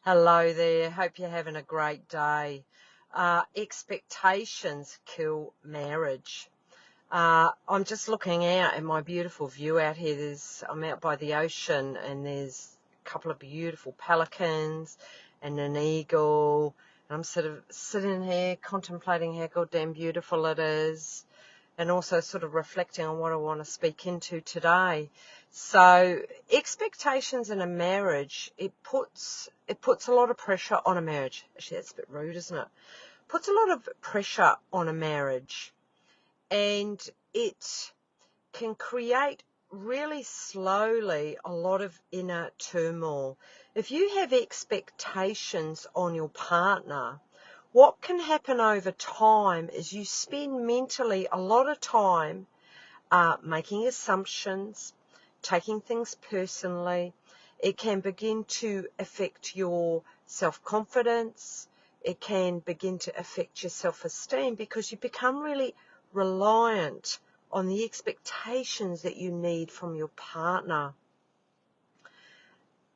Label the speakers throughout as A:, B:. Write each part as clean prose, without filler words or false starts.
A: Hello there, hope you're having a great day. Expectations kill marriage. I'm just looking out at my beautiful view out here. I'm out by the ocean and there's a couple of beautiful pelicans and an eagle. And I'm sort of sitting here contemplating how goddamn beautiful it is, and also sort of reflecting on what I want to speak into today. So expectations in a marriage, it puts a lot of pressure on a marriage. Actually, that's a bit rude, isn't it? Puts a lot of pressure on a marriage, and it can create really slowly a lot of inner turmoil. If you have expectations on your partner, what can happen over time is you spend mentally a lot of time making assumptions, taking things personally. It can begin to affect your self-confidence. It can begin to affect your self-esteem because you become really reliant on the expectations that you need from your partner.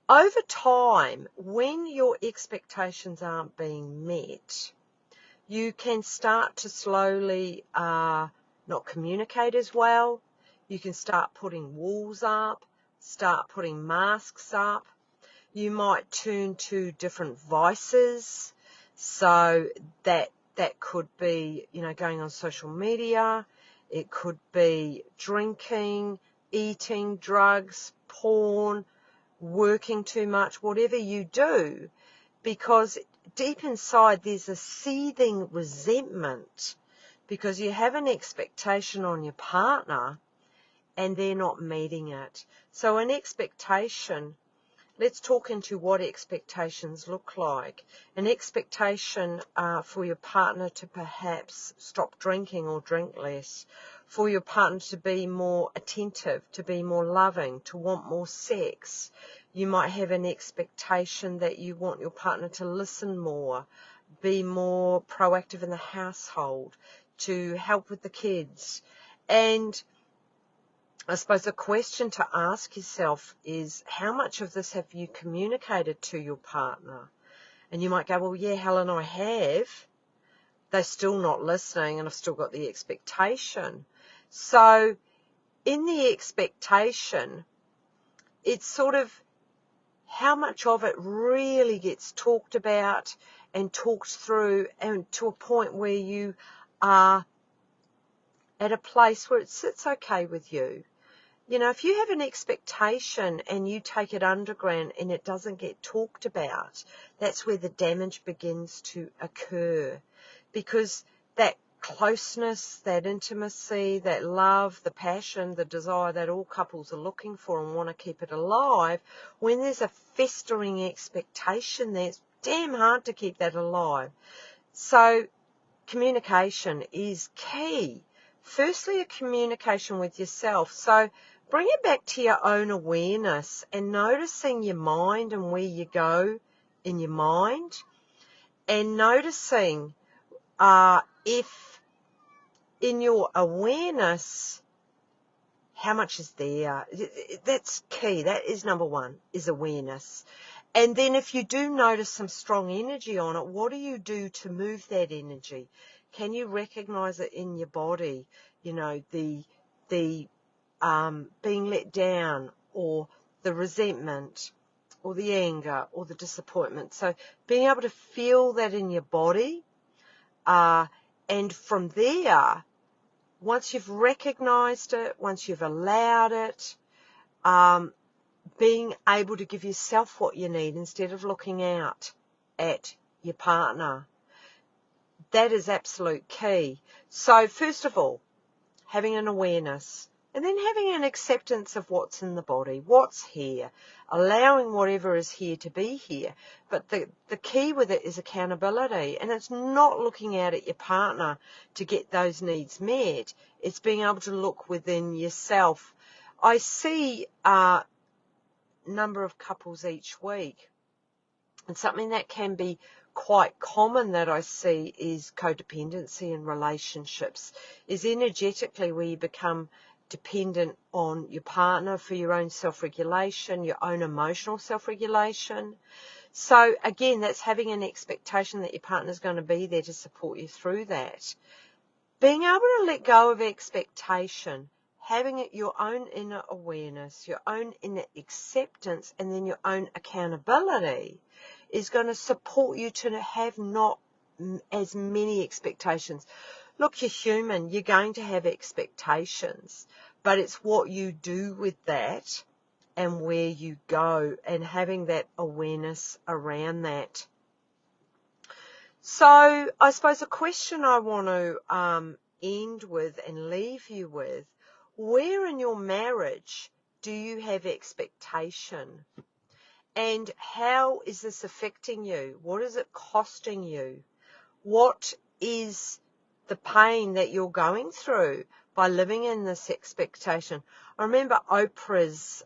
A: Over time, when your expectations aren't being met, you can start to slowly not communicate as well. You can start putting walls up, start putting masks up. You might turn to different vices. So that could be, going on social media. It could be drinking, eating, drugs, porn, working too much, whatever you do, because deep inside there's a seething resentment because you have an expectation on your partner and they're not meeting it. So an expectation, let's talk into what expectations look like. An expectation for your partner to perhaps stop drinking or drink less, for your partner to be more attentive, to be more loving, to want more sex. You might have an expectation that you want your partner to listen more, be more proactive in the household, to help with the kids. And I suppose the question to ask yourself is, how much of this have you communicated to your partner? And you might go, well, yeah, Helen, I have. They're still not listening and I've still got the expectation. So in the expectation, it's sort of how much of it really gets talked about and talked through, and to a point where you are at a place where it sits okay with you. If you have an expectation and you take it underground and it doesn't get talked about, that's where the damage begins to occur, because that closeness, that intimacy, that love, the passion, the desire that all couples are looking for and want to keep it alive, when there's a festering expectation there, it's damn hard to keep that alive. So communication is key. Firstly, a communication with yourself. So bring it back to your own awareness and noticing your mind and where you go in your mind, and noticing if in your awareness, how much is there. That's key. That is number one, is awareness. And then if you do notice some strong energy on it, what do you do to move that energy? Can you recognize it in your body? The being let down, or the resentment, or the anger, or the disappointment. So being able to feel that in your body, and from there, once you've recognized it, once you've allowed it, being able to give yourself what you need instead of looking out at your partner. That is absolute key. So first of all, having an awareness, and then having an acceptance of what's in the body, what's here, allowing whatever is here to be here. But the key with it is accountability, and it's not looking out at your partner to get those needs met. It's being able to look within yourself. I see a number of couples each week, and something that can be quite common that I see is codependency in relationships, is energetically where you become dependent on your partner for your own self-regulation, your own emotional self-regulation. So again, that's having an expectation that your partner's going to be there to support you through that. Being able to let go of expectation, having your own inner awareness, your own inner acceptance, and then your own accountability is going to support you to have not as many expectations. Look, you're human. You're going to have expectations, but it's what you do with that and where you go, and having that awareness around that. So I suppose a question I want to end with and leave you with, where in your marriage do you have expectation? And how is this affecting you? What is it costing you? What is the pain that you're going through by living in this expectation? I remember Oprah's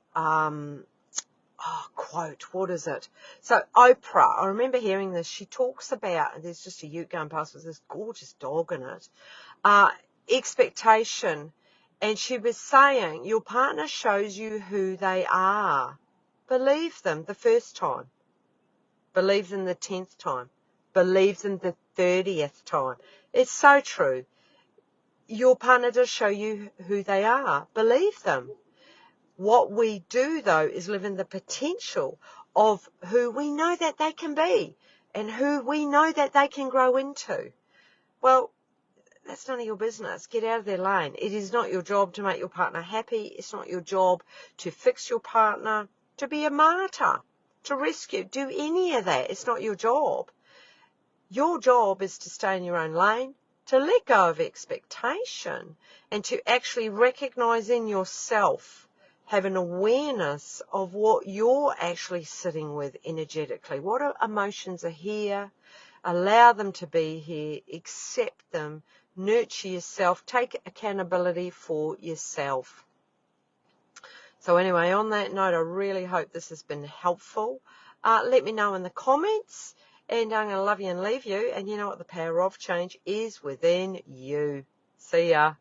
A: quote, what is it? So Oprah, I remember hearing this, she talks about, there's just a ute going past with this gorgeous dog in it, expectation. And she was saying, your partner shows you who they are. Believe them the first time. Believe them the 10th time. Believe them the 30th time. It's so true. Your partner does show you who they are. Believe them. What we do, though, is live in the potential of who we know that they can be and who we know that they can grow into. Well, that's none of your business. Get out of their lane. It is not your job to make your partner happy. It's not your job to fix your partner, to be a martyr, to rescue. Do any of that. It's not your job. Your job is to stay in your own lane, to let go of expectation, and to actually recognize in yourself, have an awareness of what you're actually sitting with energetically. What emotions are here? Allow them to be here. Accept them. Nurture yourself. Take accountability for yourself. So anyway, on that note, I really hope this has been helpful. Let me know in the comments. And I'm going to love you and leave you. And you know what? The power of change is within you. See ya.